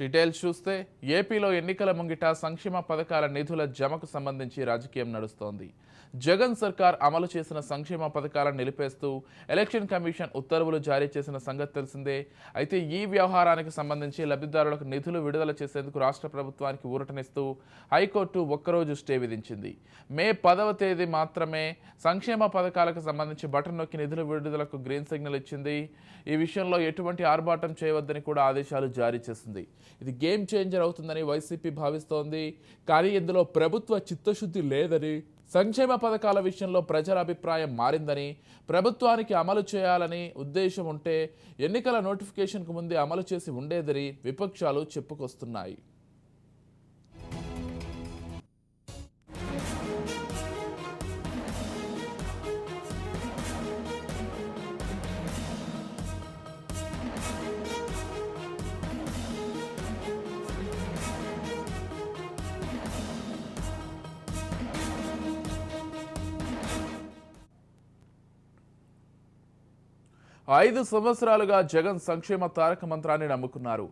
Details చూస్తే ఏపీలో ఎన్నికల ముంగిట సంక్షేమ పథకాల నిధుల జమకు సంబంధించి రాజకీయం నడుస్తోంది. జగన్ సర్కార్ అమలు చేసిన సంక్షేమ పథకాలను నిలిపేస్తూ ఎలక్షన్ కమిషన్ ఉత్తర్వులు జారీ చేసిన సంగతి తెలిసిందే. అయితే ఈ వ్యవహారానికి సంబంధించి లబ్ధిదారులకు నిధులు విడుదల చేసేందుకు రాష్ట్ర ప్రభుత్వానికి ఊరటనిస్తూ హైకోర్టు ఒక్కరోజు స్టే విధించింది. మే 10వ తేదీ మాత్రమే సంక్షేమ పథకాలకు సంబంధించి బటన్ నొక్కి నిధుల విడుదలకు గ్రీన్ సిగ్నల్ ఇచ్చింది. ఈ విషయంలో ఎటువంటి ఆర్భాటం చేయవద్దని కూడా ఆదేశాలు జారీ చేసింది. ఇది గేమ్ చేంజర్ అవుతుందని వైసీపీ భావిస్తోంది. కానీ ఇందులో ప్రభుత్వ చిత్తశుద్ధి లేదని, సంక్షేమ పథకాల విషయంలో ప్రజల అభిప్రాయం మారిందని, ప్రభుత్వానికి అమలు చేయాలని ఉద్దేశం ఉంటే ఎన్నికల నోటిఫికేషన్కు ముందే అమలు చేసి ఉండేదని విపక్షాలు చెప్పుకొస్తున్నాయి. 5 సంవత్సరాలుగా జగన్ సంక్షేమ తారక మంత్రాన్ని నమ్ముకున్నారు.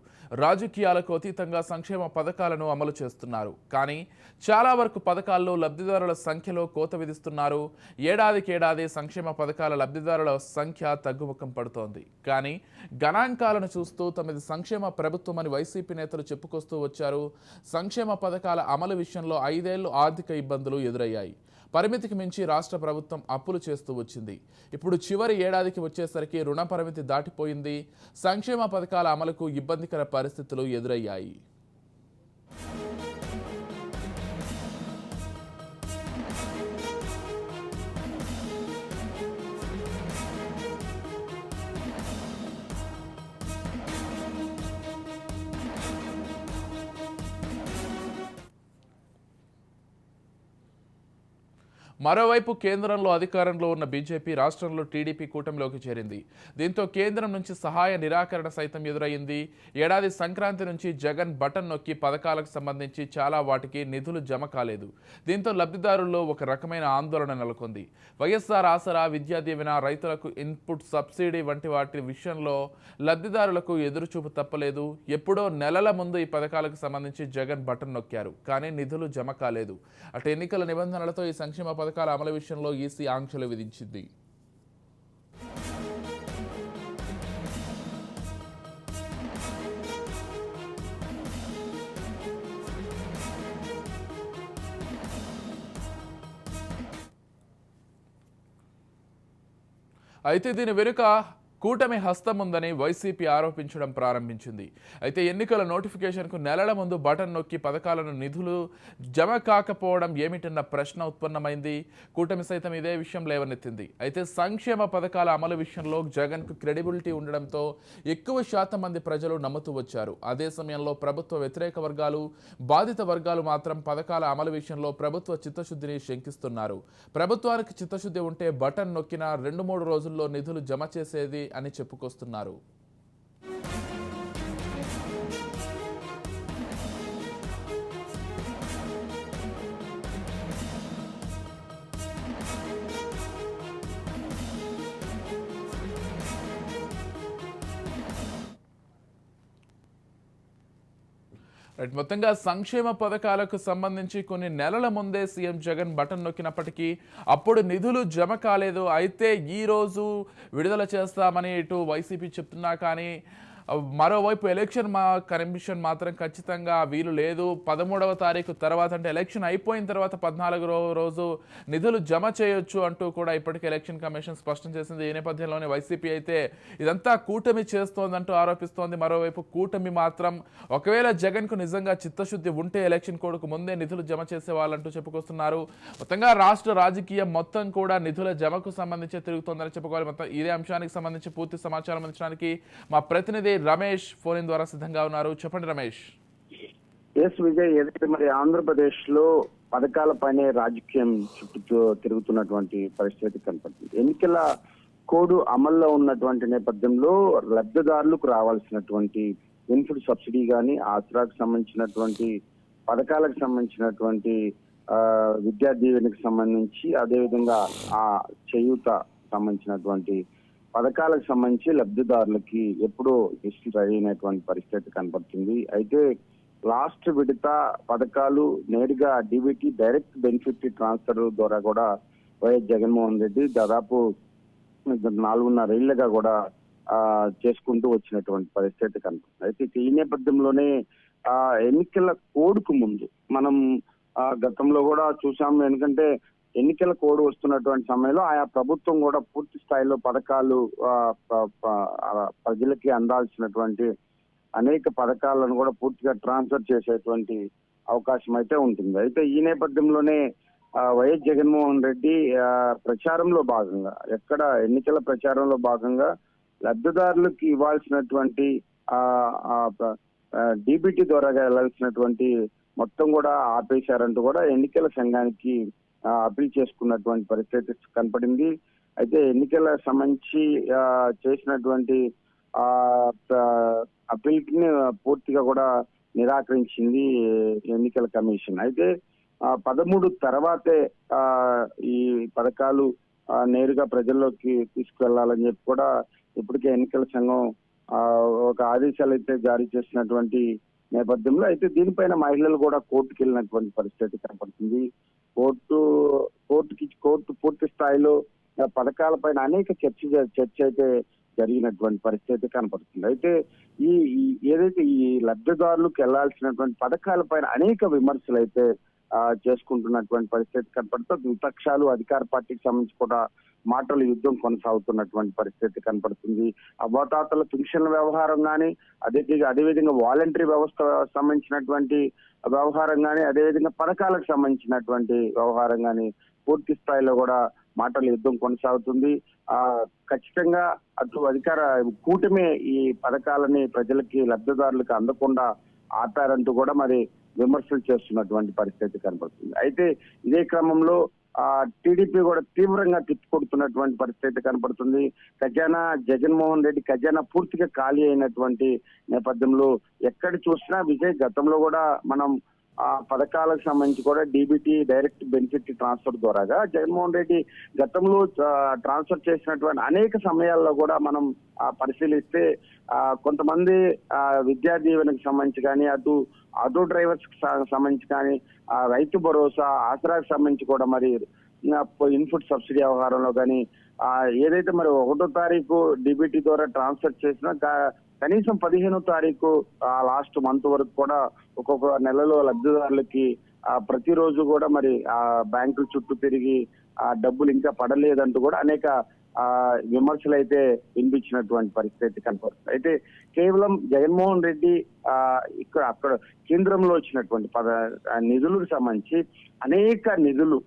రాజకీయాలకు అతీతంగా సంక్షేమ పథకాలను అమలు చేస్తున్నారు. కానీ చాలా వరకు పథకాల్లో లబ్ధిదారుల సంఖ్యలో కోత విధిస్తున్నారు. ఏడాదికేడాది సంక్షేమ పథకాల లబ్ధిదారుల సంఖ్య తగ్గుముఖం పడుతోంది. కానీ గణాంకాలను చూస్తూ తమది సంక్షేమ ప్రభుత్వమని వైసీపీ నేతలు చెప్పుకొస్తూ వచ్చారు. సంక్షేమ పథకాల అమలు విషయంలో 5 ఏళ్లు ఆర్థిక ఇబ్బందులు ఎదురయ్యాయి. పరిమితికి మించి రాష్ట్ర ప్రభుత్వం అప్పులు చేస్తూ వచ్చింది. ఇప్పుడు చివరి ఏడాదికి వచ్చేసరికి రుణ పరిమితి దాటిపోయింది. సంక్షేమ పథకాల అమలుకు ఇబ్బందికర పరిస్థితులు ఎదురయ్యాయి. మరోవైపు కేంద్రంలో అధికారంలో ఉన్న బీజేపీ రాష్ట్రంలో టీడీపీ కూటమిలోకి చేరింది. దీంతో కేంద్రం నుంచి సహాయ నిరాకరణ సైతం ఎదురయ్యింది. ఏడాది సంక్రాంతి నుంచి జగన్ బటన్ నొక్కి పథకాలకు సంబంధించి చాలా వాటికి నిధులు జమ కాలేదు. దీంతో లబ్ధిదారుల్లో ఒక రకమైన ఆందోళన నెలకొంది. వైఎస్ఆర్ ఆసరా, విద్యా దీవెన, రైతులకు ఇన్పుట్ సబ్సిడీ వంటి వాటి విషయంలో లబ్ధిదారులకు ఎదురుచూపు తప్పలేదు. ఎప్పుడో నెలల ముందు ఈ పథకాలకు సంబంధించి జగన్ బటన్ నొక్కారు. కానీ నిధులు జమ కాలేదు. అటు ఎన్నికల నిబంధనలతో ఈ సంక్షేమ పథకాల అమలు విషయంలో ఈసీ ఆంక్షలు విధించింది. అయితే దీని వెనుక కూటమి హస్తం ఉందని వైసీపీ ఆరోపించడం ప్రారంభించింది. అయితే ఎన్నికల నోటిఫికేషన్కు నెలల ముందు బటన్ నొక్కి పథకాలను నిధులు జమ కాకపోవడం ఏమిటన్న ప్రశ్న ఉత్పన్నమైంది. కూటమి సైతం ఇదే విషయం లేవనెత్తింది. అయితే సంక్షేమ పథకాల అమలు విషయంలో జగన్కు క్రెడిబిలిటీ ఉండడంతో ఎక్కువ శాతం మంది ప్రజలు నమ్ముతూ వచ్చారు. అదే సమయంలో ప్రభుత్వ వ్యతిరేక వర్గాలు, బాధిత వర్గాలు మాత్రం పథకాల అమలు విషయంలో ప్రభుత్వ చిత్తశుద్ధిని శంకిస్తున్నారు. ప్రభుత్వానికి చిత్తశుద్ధి ఉంటే బటన్ నొక్కిన 2-3 రోజుల్లో నిధులు జమ చేసేది అని చెప్పుకొస్తున్నారు. మొత్తంగా సంక్షేమ పథకాలకు సంబంధించి కొన్ని నెలల ముందే సీఎం జగన్ బటన్ నొక్కినప్పటికీ అప్పుడు నిధులు జమ కాలేదు. అయితే ఈరోజు విడుదల చేస్తామని ఇటు వైసీపీ చెప్తున్నా కానీ మరోవైపు ఎలక్షన్ కమిషన్ మాత్రం ఖచ్చితంగా వీలు లేదు. 13వ తారీఖు తర్వాత అంటే ఎలక్షన్ అయిపోయిన తర్వాత 14వ రోజు నిధులు జమ చేయొచ్చు అంటూ కూడా ఇప్పటికే ఎలక్షన్ కమిషన్ స్పష్టం చేసింది. ఈ నేపథ్యంలోనే వైసీపీ అయితే ఇదంతా కూటమి చేస్తోందంటూ ఆరోపిస్తోంది. మరోవైపు కూటమి మాత్రం ఒకవేళ జగన్కు నిజంగా చిత్తశుద్ధి ఉంటే ఎలక్షన్ కోడ్కు ముందే నిధులు జమ చేసేవాళ్ళంటూ చెప్పుకొస్తున్నారు. మొత్తంగా రాష్ట్ర రాజకీయం మొత్తం కూడా నిధుల జమకు సంబంధించి తిరుగుతోందని చెప్పుకోవాలి. మొత్తం ఇదే అంశానికి సంబంధించి పూర్తి సమాచారం అందించడానికి మా ప్రతినిధి రమేష్ ఫోన్ ద్వారా సిద్ధంగా ఉన్నారు. చెప్పండి రమేష్. ఎస్ విజయ్, ఏదైతే మరి ఆంధ్రప్రదేశ్ లో పథకాల పైనే రాజకీయం చుట్టూ తిరుగుతున్నటువంటి పరిస్థితి కనపడుతుంది. ఎన్నికల కోడ్ అమల్లో ఉన్నటువంటి నేపథ్యంలో లబ్ధిదారులకు రావాల్సినటువంటి ఇన్పుట్ సబ్సిడీ కానీ, ఆసరాకు సంబంధించినటువంటి పథకాలకు సంబంధించినటువంటి విద్యా దీవెనకు సంబంధించి, అదేవిధంగా ఆ చేయూత సంబంధించినటువంటి పథకాలకు సంబంధించి లబ్ధిదారులకి ఎప్పుడో లిస్టు రెడీ అయినటువంటి పరిస్థితి కనపడుతుంది. అయితే లాస్ట్ విడత పథకాలు నేరుగా డీబీటీ డైరెక్ట్ బెనిఫిట్ ట్రాన్స్ఫర్ ద్వారా కూడా వైఎస్ జగన్మోహన్ రెడ్డి దాదాపు 4.5 ఏళ్లుగా కూడా చేసుకుంటూ వచ్చినటువంటి పరిస్థితి కనపడుతుంది. అయితే ఈ నేపథ్యంలోనే ఎన్నికల కోడ్కు ముందు మనం గతంలో కూడా చూసాము. ఎందుకంటే ఎన్నికల కోడ్ వస్తున్నటువంటి సమయంలో ఆయా ప్రభుత్వం కూడా పూర్తి స్థాయిలో పథకాలు ప్రజలకి అందాల్సినటువంటి అనేక పథకాలను కూడా పూర్తిగా ట్రాన్స్ఫర్ చేసేటువంటి అవకాశం అయితే ఉంటుంది. అయితే ఈ నేపథ్యంలోనే వైఎస్ జగన్మోహన్ రెడ్డి ప్రచారంలో భాగంగా ఎన్నికల ప్రచారంలో భాగంగా లబ్ధిదారులకు ఇవ్వాల్సినటువంటి డీబీటీ ద్వారా వెళ్లాల్సినటువంటి మొత్తం కూడా ఆపేశారంటూ కూడా ఎన్నికల సంఘానికి అప్పీల్ చేసుకున్నటువంటి పరిస్థితి కనపడింది. అయితే ఎన్నికల సంబంధించి చేసినటువంటి అప్పీల్ కి పూర్తిగా కూడా నిరాకరించింది ఎన్నికల కమిషన్. అయితే 13 తర్వాతే ఈ పథకాలు నేరుగా ప్రజల్లోకి తీసుకువెళ్లాలని చెప్పి కూడా ఇప్పటికే ఎన్నికల సంఘం ఒక ఆదేశాలు అయితే జారీ చేసినటువంటి నేపథ్యంలో అయితే దీనిపైన మహిళలు కూడా కోర్టుకు వెళ్ళినటువంటి పరిస్థితి కనపడుతుంది. కోర్టు పూర్తి స్థాయిలో పథకాలపైన అనేక చర్చ అయితే జరిగినటువంటి పరిస్థితి కనపడుతుంది. అయితే ఏదైతే ఈ లబ్ధిదారులకు వెళ్లాల్సినటువంటి పథకాలపైన అనేక విమర్శలు అయితే చేసుకుంటున్నటువంటి పరిస్థితి కనపడుతుంది. విపక్షాలు అధికార పార్టీకి సంబంధించి కూడా మాటల యుద్ధం కొనసాగుతున్నటువంటి పరిస్థితి కనపడుతుంది. అవ్వాతాతల పెన్షన్ల వ్యవహారం కానీ అదేవిధంగా వాలంటరీ వ్యవస్థ సంబంధించినటువంటి వ్యవహారం కానీ అదేవిధంగా పథకాలకు సంబంధించినటువంటి వ్యవహారం కానీ పూర్తి స్థాయిలో కూడా మాటల యుద్ధం కొనసాగుతుంది. ఖచ్చితంగా అటు అధికార కూటమి ఈ పథకాలని ప్రజలకి లబ్ధిదారులకు అందకుండా ఆపారంటూ కూడా మరి విమర్శలు చేస్తున్నటువంటి పరిస్థితి కనపడుతుంది. అయితే ఇదే క్రమంలో టీడీపీ కూడా తీవ్రంగా తిప్పికొడుతున్నటువంటి పరిస్థితి కనపడుతుంది. జగన్మోహన్ రెడ్డి ఖజానా పూర్తిగా ఖాళీ అయినటువంటి నేపథ్యంలో ఎక్కడ చూసినా గతంలో కూడా మనం పథకాలకు సంబంధించి కూడా డీబీటీ డైరెక్ట్ బెనిఫిట్ ట్రాన్స్ఫర్ ద్వారాగా జగన్మోహన్ రెడ్డి గతంలో ట్రాన్స్ఫర్ చేసినటువంటి అనేక సమయాల్లో కూడా మనం పరిశీలిస్తే కొంతమంది విద్యా దీవెనకు సంబంధించి కానీ అటు ఆటో డ్రైవర్స్ కి సంబంధించి కానీ రైతు భరోసా ఆసరాకు సంబంధించి కూడా మరి ఇన్పుట్ సబ్సిడీ వ్యవహారంలో కానీ ఏదైతే మరి 1వ తారీఖు డీబీటీ ద్వారా ట్రాన్స్ఫర్ చేసినా కనీసం 15వ తారీఖు లాస్ట్ మంత్ వరకు కూడా ఒక్కొక్క నెలలో లబ్ధిదారులకి ప్రతిరోజు కూడా మరి బ్యాంకుల చుట్టూ తిరిగి డబ్బులు ఇంకా పడలేదంటూ కూడా అనేక విమర్శలు అయితే వినిపించినటువంటి పరిస్థితి కనపడుతుంది. అయితే కేవలం జగన్మోహన్ రెడ్డి అక్కడ కేంద్రంలో వచ్చినటువంటి నిధులకు సంబంధించి అనేక నిధులు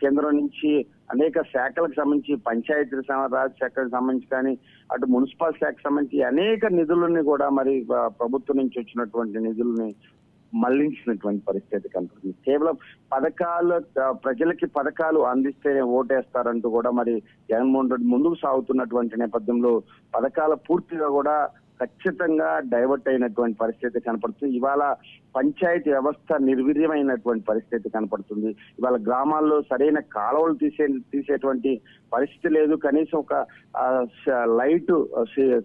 కేంద్రం నుంచి అనేక శాఖలకు సంబంధించి పంచాయతీ రాజ్ శాఖకు సంబంధించి కానీ అటు మున్సిపల్ శాఖకు సంబంధించి అనేక నిధులని కూడా మరి ప్రభుత్వం నుంచి వచ్చినటువంటి నిధులని మళ్లించినటువంటి పరిస్థితి కనపడుతుంది. కేవలం ప్రజలకి పథకాలు అందిస్తేనే ఓటేస్తారంటూ కూడా మరి జగన్మోహన్ రెడ్డి ముందుకు సాగుతున్నటువంటి నేపథ్యంలో పథకాల పూర్తిగా కూడా ఖచ్చితంగా డైవర్ట్ అయినటువంటి పరిస్థితి కనపడుతుంది. ఇవాళ పంచాయతీ వ్యవస్థ నిర్వీర్యమైనటువంటి పరిస్థితి కనపడుతుంది. ఇవాళ గ్రామాల్లో సరైన కాలువలు తీసేటువంటి పరిస్థితి లేదు. కనీసం ఒక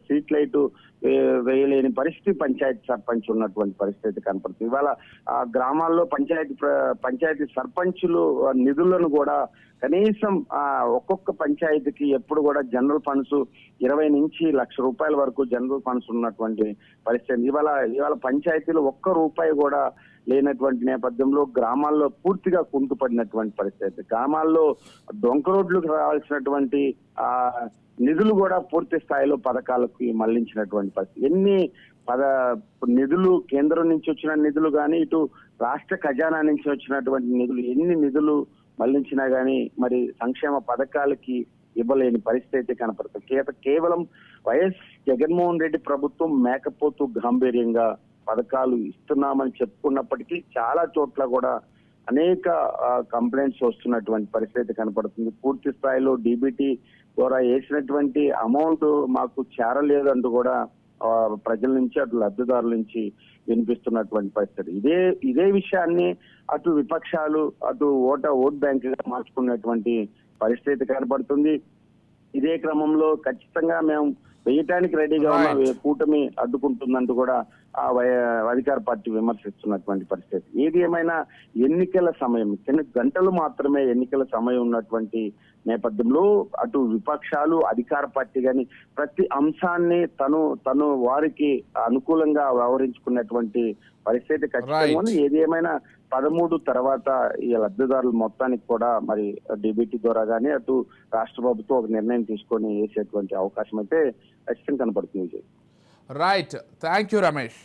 స్ట్రీట్ లైట్ వేయలేని పరిస్థితి పంచాయతీ సర్పంచ్ ఉన్నటువంటి పరిస్థితి కనపడుతుంది. ఇవాళ గ్రామాల్లో పంచాయతీ సర్పంచులు నిధులను కూడా కనీసం ఒక్కొక్క పంచాయతీకి ఎప్పుడు కూడా జనరల్ ఫండ్స్ 20 నుంచి ₹1,00,000 వరకు జనరల్ ఫండ్స్ ఉన్నటువంటి పరిస్థితి. ఇవాళ పంచాయతీలు ₹1 కూడా లేనటువంటి నేపథ్యంలో గ్రామాల్లో పూర్తిగా కుంటుపడినటువంటి పరిస్థితి. గ్రామాల్లో డొంక రోడ్లకు రావాల్సినటువంటి నిధులు కూడా పూర్తి స్థాయిలో పథకాలకు మళ్లించినటువంటి పరిస్థితి. నిధులు కేంద్రం నుంచి వచ్చిన నిధులు కానీ ఇటు రాష్ట్ర ఖజానా నుంచి వచ్చినటువంటి నిధులు ఎన్ని నిధులు మళ్లించినా గానీ మరి సంక్షేమ పథకాలకి ఇవ్వలేని పరిస్థితి కనపడుతుంది. కేవలం వైఎస్ జగన్మోహన్ రెడ్డి ప్రభుత్వం మేకపోతూ గాంభీర్యంగా పథకాలు ఇస్తున్నామని చెప్పుకున్నప్పటికీ చాలా చోట్ల కూడా అనేక కంప్లైంట్స్ వస్తున్నటువంటి పరిస్థితి కనపడుతుంది. పూర్తి స్థాయిలో డీబీటీ ద్వారా వేసినటువంటి అమౌంట్ మాకు చేరలేదంటూ కూడా ప్రజల నుంచి అటు లబ్ధిదారుల నుంచి వినిపిస్తున్నటువంటి పరిస్థితి. ఇదే విషయాన్ని అటు విపక్షాలు అటు ఓట్ బ్యాంక్ గా మార్చుకున్నటువంటి పరిస్థితి కనపడుతుంది. ఇదే క్రమంలో ఖచ్చితంగా మేము వేయటానికి రెడీగా ఉన్న Right. కూటమి అడ్డుకుంటుందంటూ కూడా అధికార పార్టీ విమర్శిస్తున్నటువంటి పరిస్థితి. ఏది ఏమైనా ఎన్నికల సమయం, కొన్ని గంటలు మాత్రమే ఎన్నికల సమయం ఉన్నటువంటి నేపథ్యంలో అటు విపక్షాలు, అధికార పార్టీ గాని ప్రతి అంశాన్ని తను వారికి అనుకూలంగా వ్యవహరించుకున్నటువంటి పరిస్థితి ఖచ్చితంగా ఉంది. ఏది ఏమైనా 13 తర్వాత ఈ లబ్ధిదారుల మొత్తానికి కూడా మరి డిబిటీ ద్వారా గానీ అటు రాష్ట్ర ప్రభుత్వం ఒక నిర్ణయం తీసుకొని వేసేటువంటి అవకాశం అయితే ఖచ్చితంగా కనపడుతుంది. Right, thank you Ramesh.